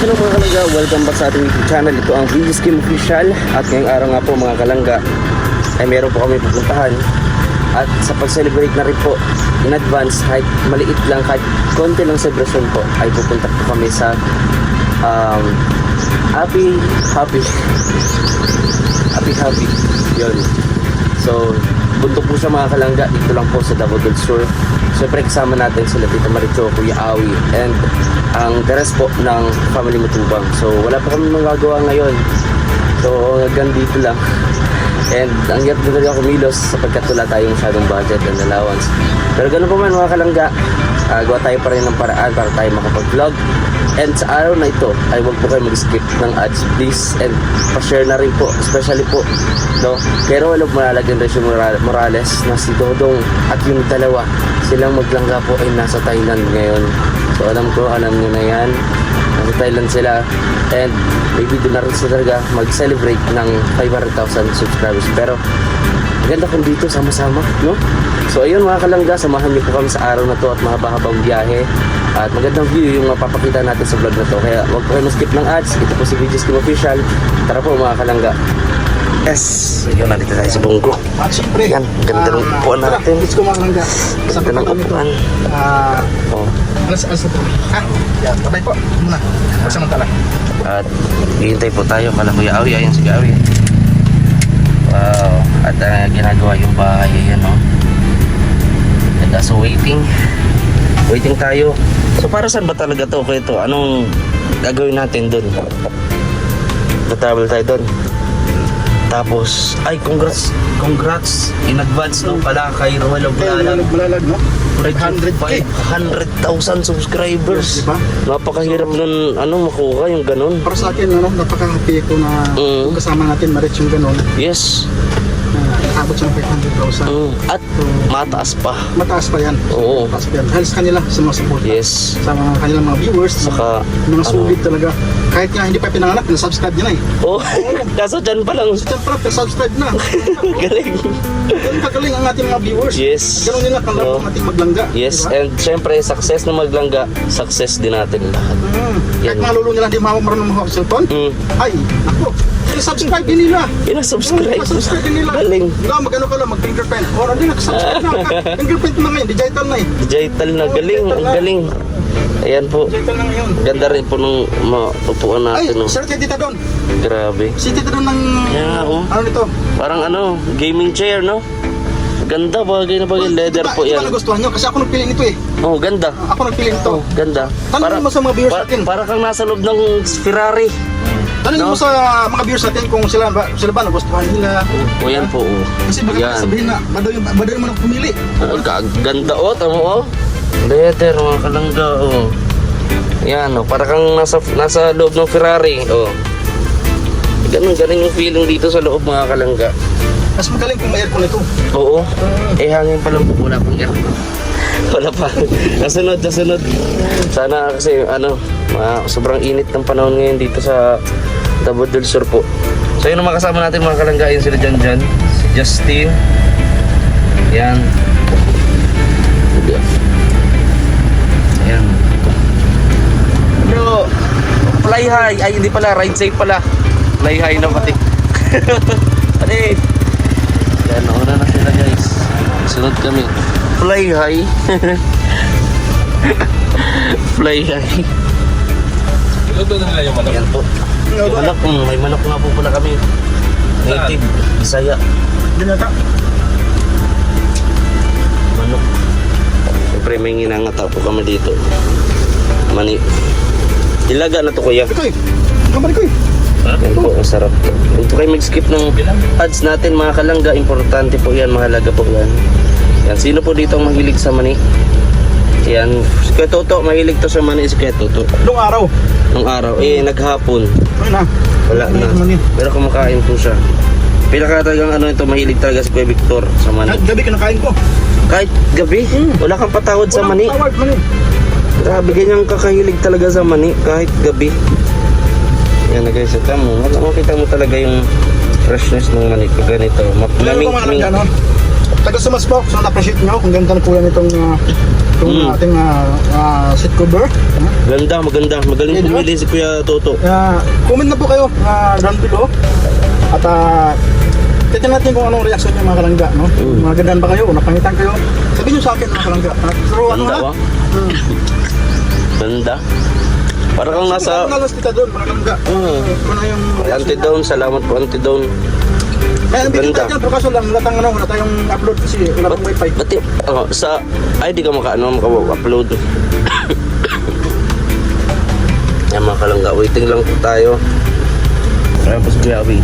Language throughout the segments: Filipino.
Hello mga kalangga, welcome back sa ating YouTube channel. Ito ang Video Scheme Official. At ngayong araw nga po mga kalangga ay meron po kami pupuntahan. At sa pag-celebrate na rin po in advance, kahit maliit lang, kahit konti lang celebration po, ay pupunta po kami sa Happy yun. So bundok po siya mga kalangga, dito lang po sa Davao del Sur. Siyempre kasama natin sila Tita Maricho, Kuya Awi, and ang the rest po ng family Matubang. So wala pa kami magagawa ngayon, so hanggang dito lang. And ang hirap din talaga kumilos sapagkat wala tayong masyadong budget and allowance. Pero ganoon pa man mga kalangga, gawa tayo pa rin ng paraan para tayo makapag-vlog. And sa araw na ito ay huwag po kayo mag-skip ng ads please, and pa-share na rin po, especially po kay Rolog Malalag and Rachel Morales na si Dodong at yung dalawa, silang maglangga po ay nasa Thailand ngayon. So alam nyo na yan, nasa Thailand sila, and maybe doon na rin sila talaga mag-celebrate ng 500,000 subscribers. Pero maganda kung dito sama-sama, no? So ayun mga kalangga, samahan niyo po kami sa araw na to at mahaba-habang biyahe at magandang view yung mapapakita natin sa vlog na to. Kaya huwag po kayo ma-skip ng ads. Ito po si Video Scheme Official. Tara po mga kalangga. Yes! Ayun, nandito tayo sa Bunggo. At syempre, yan, ganda ng upuan natin. Let's go mga kalangga. Ganda ng upuan. Alas po. Yan, tabay po. Muna. Pagsamantala. At hihintay po tayo kala Kuya Awi. Ayan si Kuya Awi. Wow. At ginagawa yung bahay. Ayan o. And so waiting tayo. So para saan ba talaga to? Kaya ito, anong gagawin natin dun? Travel tayo dun. Tapos, ay congrats in advance no pala kay Rolog Malalag, no? 500,000 subscribers. Diba? Napakahirap nun makuha yung ganun. Para sa akin, napaka-happy ko na kung kasama natin ma-reach yung ganun. Yes. Nakabot siya ng 500,000. At mataas pa. Mataas pa yan. Oo. Mataas pa yan. Dahil sa kanila, sa mga support. Yes. Sa mga kanilang mga viewers. Saka, mga sulit talaga. Kahit nga hindi pa pinanganak, na-subscribe nila eh. oh, kaso dyan pa lang. Diyan pala, subscribe na. Galing. Ganun kagaling ang ating mga viewers. Yes. Ganun nila kung ang ating maglangga. Yes, diba? and syempre, success na maglangga, success din natin lahat. Kahit mga lolo nila hindi marunong mga cellphone, ay, ako, subscribe din nila. Subscribe din nila. Galing. Mag-ano ka lang, mag-fingerprint. O, hindi nakasubscribe na. Fingerprint na ngayon, digital na eh. Digital na, galing, ang galing. Ayan po. Digital na ngayon. Ganda rin po nung maupuan Ay, natin. sir, kay Tita Don. Grabe. Si Tita Don ng, Yeah, ano nito? Parang gaming chair, no? Ganda, bagay na bagay. Leather po Ito yan. ba nagustuhan nyo? Kasi ako nagpili nito eh. Oh, ganda. Ako nagpili nito. Oh, ganda. Tanongin mo sa mga viewers natin. Para kang nasa loob ng Ferrari. Tanongin mo sa mga viewers natin kung sila ba nagustuhan nila. O yan po. Kasi baka sabihin na, badoy mo nang pumili. Ganda tamo leather mga kalangga yan para kang nasa loob ng Ferrari ganun yung feeling dito sa loob mga kalangga. Mas magaling kung may aircon ito. Oo. Hangin pa lang po, wala pong aircon. Wala pa. Kasunod sana kasi sobrang init ng panahon ngayon dito sa Davao del Sur po. So yun ang makasama natin mga kalangga, yun sila dyan si Justin yan. Ayan. Pero fly high, ay hindi pala, ride safe pala. Fly high na pati. Pati. Yan, nauna na sila guys. Sunod kami. Fly high. Fly high. Ito na nga yung manok. Yan po. Manok, may manok nga po pala kami. Native, Bisaya. Dinata. Manok. Siyempre may nginangata po kami dito. Mani. Ilaga na to kuya. Ikoy. Kamari ko eh. Yan po, ang sarap. Huwag po kayo mag-skip ng ads natin mga kalangga. Importante po yan, mahalaga po yan. Yan, sino po dito ang mahilig sa mani? Yan, si Kuya Toto, mahilig to sa mani si Kuya Toto. Nung araw. Nung araw, naghapon. Ayun na. Wala na. Pero kumakain po siya. Pinaka talagang ito, mahilig talaga si Kuya Victor sa mani. Gabi kinakain ko. Kahit gabi, wala kang patawad sa mani. Tawad mani. Grabe, ganyang kakahilig talaga sa mani kahit gabi. Yan na guys, makita mo talaga yung freshness ng mani ko ganito. Taga Sumas po, so na-appreciate nyo kung ganda na kuya nitong Itong ating seat cover. Ganda, maganda. Magaling Okay, diba? pumili si Kuya Toto. Comment na po kayo down below. At titignan natin kung anong reaction niyo mga kalangga, no? Mga gandaan ba kayo? Napangitan kayo? Sabihin niyo sa akin mga kalangga. Pero ano Ganda ha? ba? Ganda. Parang kang nasa... Nalas kita doon, mga kalangga. Ano yung Anti-down, salamat po anti-down. May video Ganda. tayo dyan, pero kaso lang, wala tayong upload kasi wala pang wifi. Ba't sa... Ay, di ka maka-upload. Yan mga kalangga, waiting lang po tayo. Ayan po si Kuya Awi.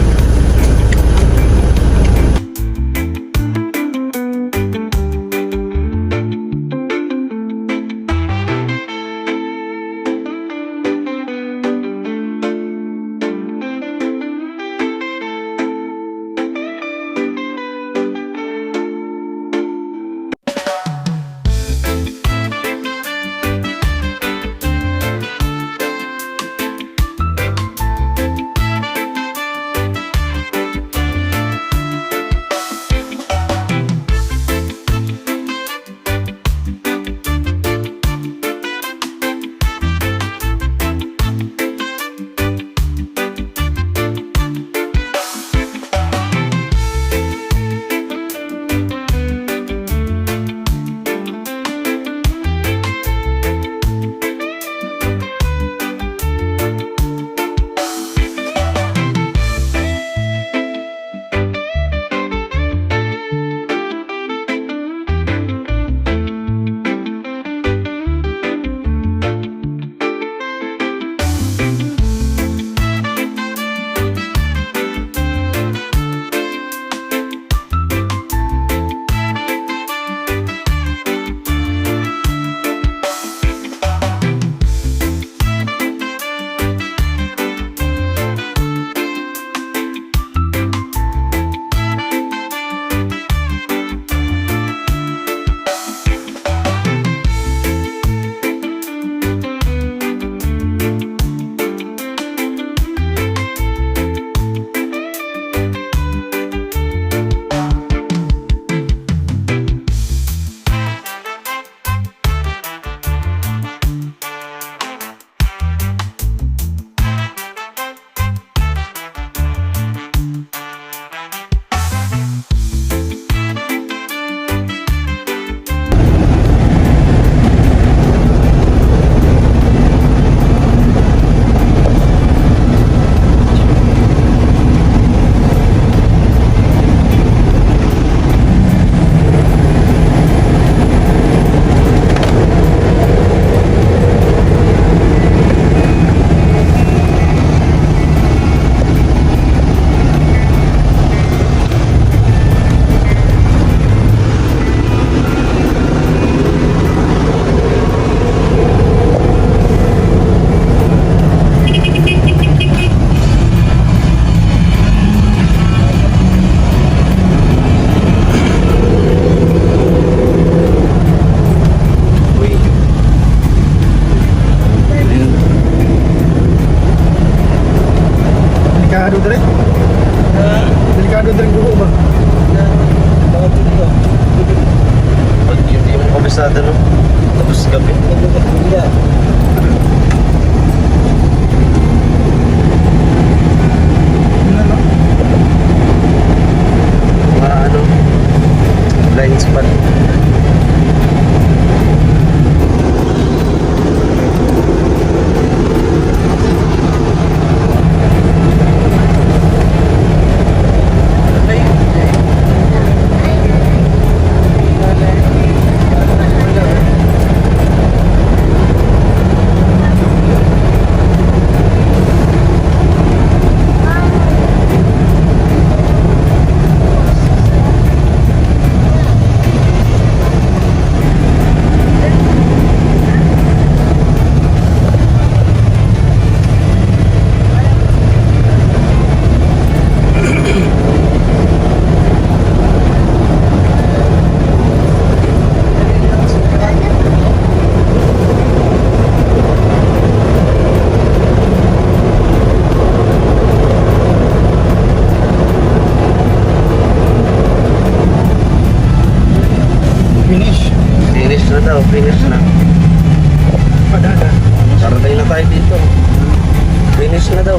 Finish na daw.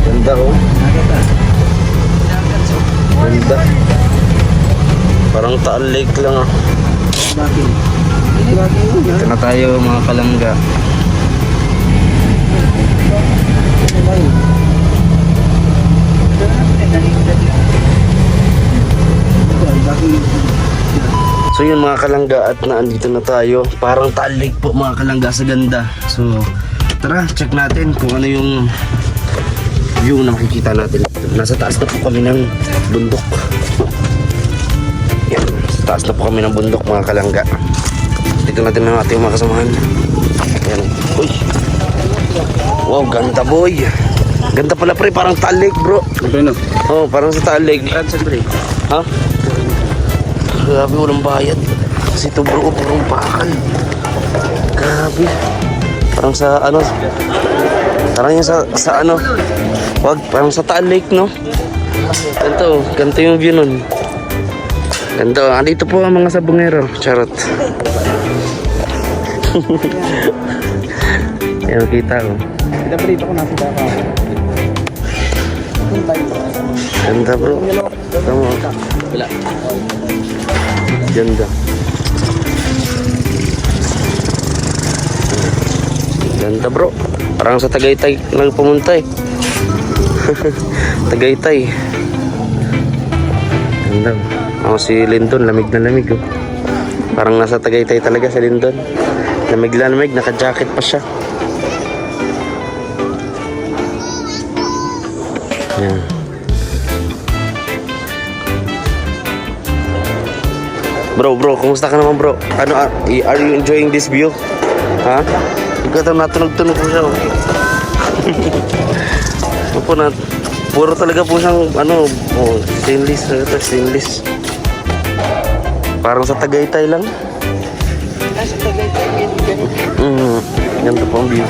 Ganda oh. Ganda. Parang Taal Lake lang ah. Ito na tayo mga kalangga. So yun mga kalangga, at naandito na tayo. Parang Taal Lake po mga kalangga sa ganda. So tara, check natin kung ano yung view na makikita natin. Nasa taas na po kami ng bundok. Yan, sa taas na po kami ng bundok mga kalangga. Dito natin ang ating mga kasamahan. Yan. Uy. Wow, ganda boy. Ganda pala pre, parang Taal Lake bro. Oh, parang sa Taal Lake. Ha? Grabe, walang bayad. Kasi ito bro, purong bakal. Grabe. Parang sa ano, parang yung sa ano, wag, parang sa Taal Lake no. Ganito yung view nun. Ganito, andito po ang mga sabungero. Charot. Ayan, kita ko. Dito ko nasa baka. Ganda bro. Tama. Wala. Ganda. Ganda bro. Parang sa Tagaytay lang pumunta eh. Tagaytay. Ganda. Ako si Lindon, lamig na lamig oh. Parang nasa Tagaytay talaga si Lindon. Lamig na lamig, naka-jacket pa siya. Yan. Bro, kumusta ka naman bro? Ano, are you enjoying this view? Ha? Ikaw natunog-tunog po siya. Ano po na, puro talaga po siyang, ano, stainless. Parang sa Tagaytay lang. Nasa Tagaytay din. Ganito po ang view.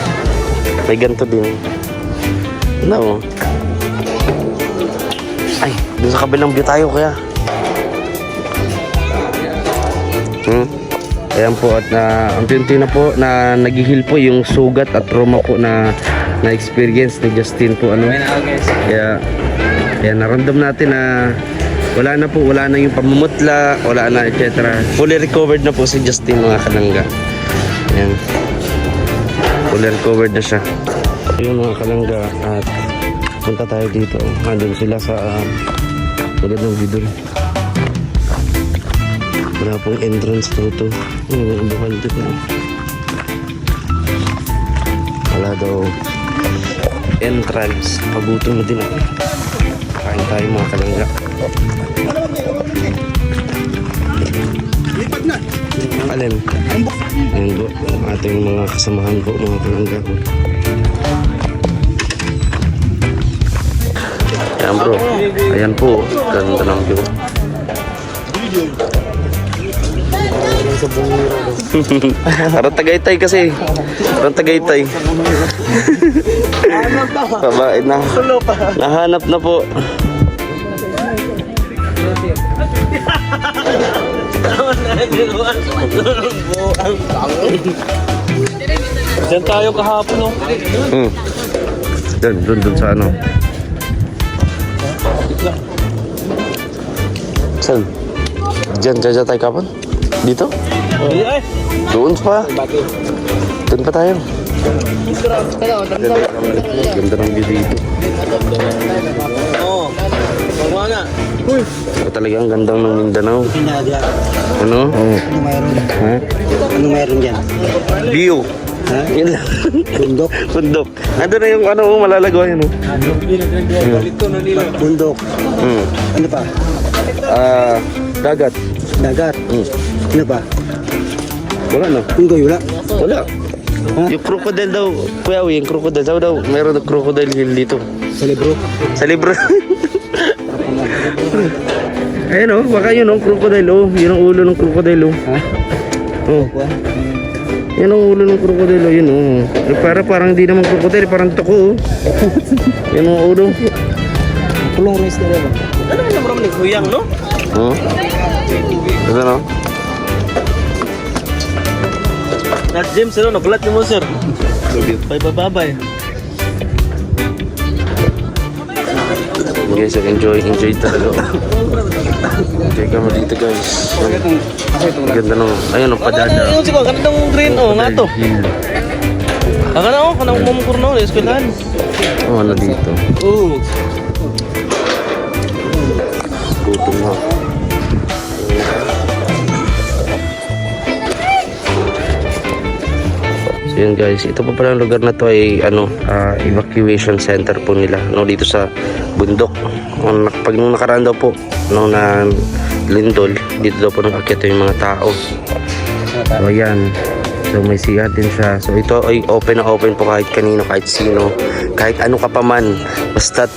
May ganito din. No. Ay, dun sa kabilang view tayo kaya. Ayan po, at unti-unti na po na naghihil po yung sugat at trauma po na experience ni Justin po ano. Kaya naramdam natin na wala na yung pamumutla, wala na etc. Fully recovered na po si Justin mga kalangga. Ayan. Fully recovered na siya. Yun mga kalangga, at punta tayo dito. Andun sila sa tulad ng bidol. Wala pong entrance photo. Yung bukal dito. Wala daw entrance. Pagutom na din ako. Kain tayo mga kalangga. Lipat na. Alin? Ayan po. Ang ating mga kasamahan po mga kalangga ko. Ayan bro. Ayan po. Ganda ng view. Parang Tagaytay kasi. Parang Tagaytay. Babae na. Nahanap na po. Diyan tayo kahapon, no? Doon sa ano. Saan? Diyan tayo kapan? Dito? Ay! Doon pa. Doon pa tayo. Ganda ng view dito. Oo. Bawa na. Talagang gandang ng Mindanao. Ano? Oo. Ano mayroon? Ha? Ano mayroon dyan? View. Ha? Yun lang. Bundok. Bundok. Ando na yung ano, malalagaw yun. Bundok. Ano pa? Dagat. Dagat. Ano pa? Wala na. Unggoy, wala. Wala. Yung crocodile daw, Kuya Uy, yung crocodile daw, meron na crocodile hill dito. Sa libro. Sa libro. Ayun oh, baka yun oh, crocodile oh. Yun ang ulo ng crocodile oh. Ha? Oh. Yan ang ulo ng crocodile oh, yun oh. Parang di naman crocodile, parang tuko oh. Yan ang ulo. Pulong race na rin. Ano naman ni Kuyang, no? Oh. Ito no? Not James, ano? Nagulat mo, sir. Bye-bye. guys, so enjoy talaga. Enjoy kami dito guys. Ang ganda nung, ayun, ang padada. Ayun, siguro, kanina ng green, oh, nga to. Ang kana, oh, kanang mumukuro na, eskwelahan. Oh, ano dito? Oo. Gutom na. So yun guys, ito pa pala ang lugar na to ay evacuation center po nila dito sa bundok. Pag nung nakaraan daw po nung na lindol, dito daw po nakakyat yung mga tao. So ayan, so may siya din siya. So ito ay open na open po kahit kanino, kahit sino, kahit ano ka pa man, basta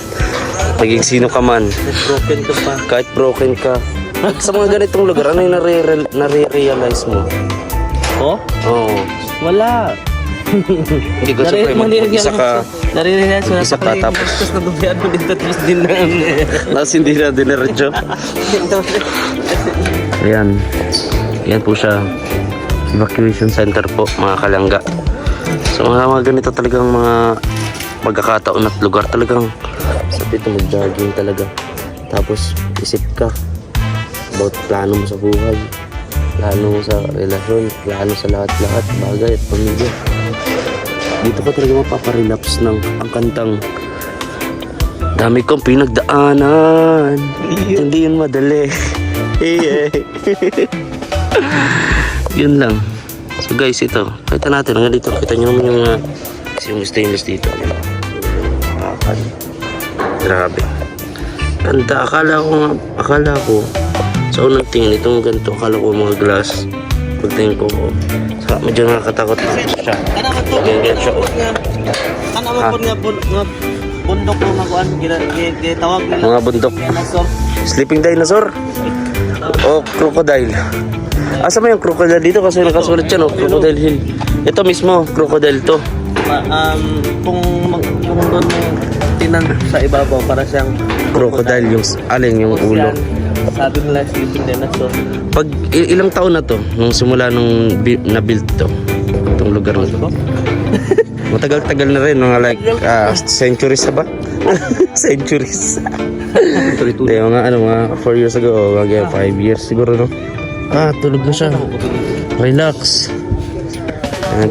maging sino ka man, Broken ka pa. kahit broken ka. Sa mga ganitong lugar, ano yung nare-realize mo? Oh? Oo. Wala. Hindi ko sa isa ka, Naririnig ko isa ka tapos tapos na dumihan mo dito tapos din na. tapos hindi na diniretso. Ayan. Ayan po siya. Evacuation center po, mga kalangga. So mga ganito talagang mga pagkakataon at lugar talagang sabi ito mag-jogging talaga. Tapos isip ka about plano mo sa buhay, plano mo sa relasyon, plano sa lahat-lahat bagay at pamilya. Dito ka talaga mapaparelapse ng ang kantang dami kong pinagdaanan, hindi yun madali. Yun lang. So guys, ito kita natin hanggang dito. Kita nyo naman yung yung stainless dito. Bakal. Grabe. Ganda. Akala ko sa unang tingin itong ganito, akala ko mga glass. Pagtingin ko, saka medyo nakakatakot na siya. Kana man to. Ganyan siya. Kana man po nga bundok mo makuan gitawag nila. Mga bundok. Dinosaur. Sleeping dinosaur? O crocodile? Asa mo yung crocodile dito? Kasi nakasulat siya, no? Crocodile Hill. Ito mismo, crocodile to. Kung doon mo tinan sa ibabaw para siyang Crocodile yung alin yung ulo. Sabi nila sleeping dinosaur. Pag ilang taon na to nung simula nung na-build to itong lugar na to? Matagal-tagal na rin, mga like centuries na ba? Centuries. Hindi, mga 4 years ago, mga 5 years siguro, no? Tulog na siya. Relax.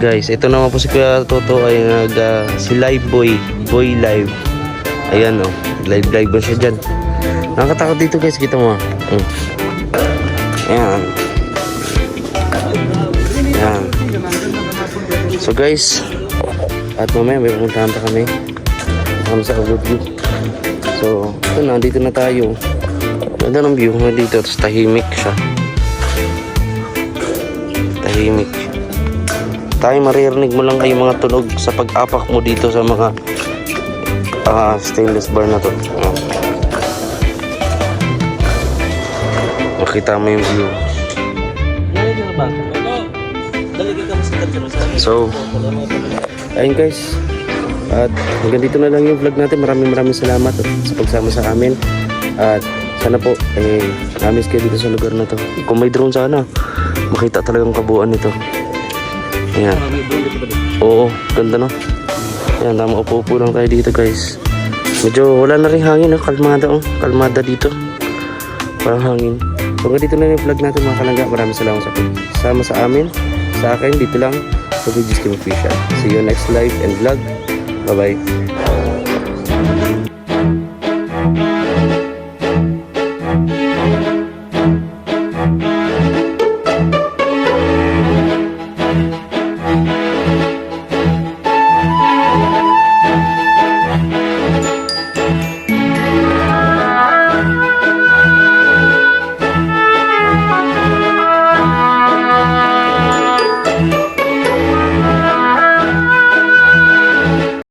Guys, ito naman po si Kuya Toto ay si Live Boy Live. Ayan, oh, live ba siya dyan. Nakakatakot dito guys, kita mo. Ayan. Ayan. So guys, at mamaya may pupuntahan pa kami sa Agudview. So ito na, dito na tayo. Ganda ng view dito, tapos tahimik siya. Tahimik. Tayo maririnig mo lang yung mga tunog sa pag-apak mo dito sa mga stainless bar na to. Makita mo yung view. So, ayun guys. At hanggang dito na lang yung vlog natin. Maraming salamat sa pagsama sa amin. At sana po, namis kayo dito sa lugar na to. Kung may drone sana, makita talagang kabuuan nito. Ayan. Oo, ganda no. Ayan, tama, upo-upo lang tayo dito guys. Medyo wala na rin hangin, no? Kalmada dito. Parang hangin. So hanggang dito na yung vlog natin mga kalangga. Maraming salamat sa pagsama sa amin. Sa akin, dito lang sa Videos Kim Official. See you next live and vlog. Bye bye.